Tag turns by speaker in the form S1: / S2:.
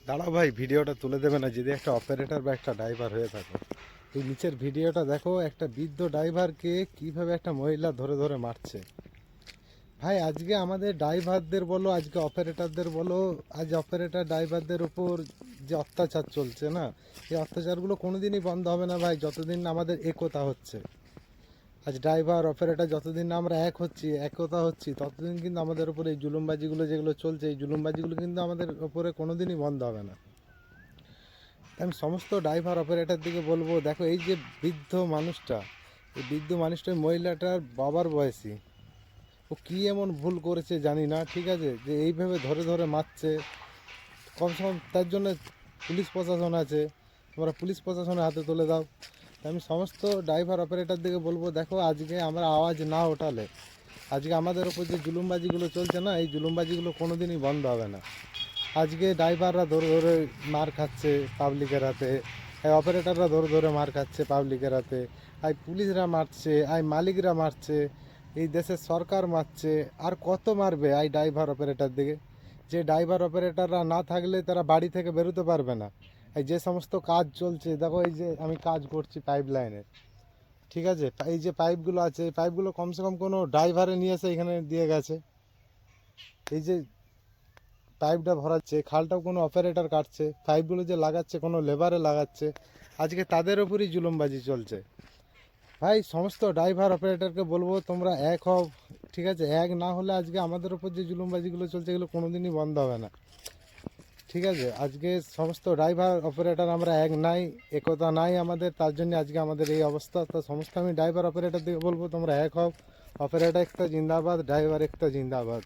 S1: দাঁড়াও ভাই, ভিডিওটা তুলে দেবে না যদি একটা অপারেটর বা একটা ড্রাইভার হয়ে থাকো। এই নিচের ভিডিওটা দেখো, একটা বৃদ্ধ ড্রাইভারকে কিভাবে একটা মহিলা ধরে ধরে মারছে। ভাই আজকে আমাদের ড্রাইভারদের বলো, আজকে অপারেটরদের বলো, আজ অপারেটর ড্রাইভারদের উপর যে অত্যাচার চলছে না, এই অত্যাচারগুলো কোনোদিনই বন্ধ হবে না ভাই, যতদিন না আমাদের একতা হচ্ছে। আজ ড্রাইভার অপারেটর যতদিন না আমরা একতা হচ্ছি, ততদিন কিন্তু আমাদের উপরে এই জুলুমবাজিগুলো যেগুলো চলছে, এই জুলুমবাজিগুলো কিন্তু আমাদের উপরে কোনোদিনই বন্ধ হবে না। আমি সমস্ত ড্রাইভার অপারেটর দিকে বলবো, দেখো এই যে বৃদ্ধ মানুষটা, এই বৃদ্ধ মানুষটা মহিলাটার বাবার বয়সী, ও কী এমন ভুল করেছে জানি না, ঠিক আছে, যে এইভাবে ধরে ধরে মারছে। কমসে কম তার জন্য পুলিশ প্রশাসন আছে, তোমরা পুলিশ প্রশাসনের হাতে তুলে দাও। আমি সমস্ত ড্রাইভার অপারেটর দিকে বলবো, দেখো আজকে আমরা আওয়াজ না ওঠালে আজকে আমাদের ওপর যে জুলুমবাজিগুলো চলছে না, এই জুলুমবাজিগুলো কোনো দিনই বন্ধ হবে না। আজকে ড্রাইভাররা ধরে ধরে মার খাচ্ছে পাবলিকের হাতে, এই অপারেটররা ধরে ধরে মার খাচ্ছে পাবলিকের হাতে, এই পুলিশরা মারছে, এই মালিকরা মারছে, এই দেশের সরকার মারছে। আর কত মারবে এই ড্রাইভার অপারেটর দিকে? যে ড্রাইভার অপারেটররা না থাকলে তারা বাড়ি থেকে বেরোতে পারবে না। এই যে সমস্ত কাজ চলছে, দেখো এই যে আমি কাজ করছি পাইপ লাইনের, ঠিক আছে, এই যে পাইপগুলো আছে, এই পাইপগুলো কমসে কম কোনো ড্রাইভারে নিয়ে এসে এখানে দিয়ে গেছে। এই যে পাইপটা ভরাচ্ছে, খালটাও কোনো অপারেটর কাটছে, পাইপগুলো যে লাগাচ্ছে কোনো লেবারে লাগাচ্ছে। আজকে তাদের উপরই জুলুমবাজি চলছে। ভাই সমস্ত ড্রাইভার অপারেটরকে বলবো, তোমরা এক হও, ঠিক আছে, এক না হলে আজকে আমাদের উপর যে জুলুমবাজিগুলো চলছে এগুলো কোনোদিনই বন্ধ হবে না, ঠিক আছে। আজকে সমস্ত ড্রাইভার অপারেটর আমরা এক নাই, একতা নাই আমাদের, তার জন্য আজকে আমাদের এই অবস্থা। তো সমস্ত আমি ড্রাইভার অপারেটর দিকে বলবো, তোমরা এক হও। অপারেটর একটা জিন্দাবাদ, ড্রাইভার একটা জিন্দাবাদ।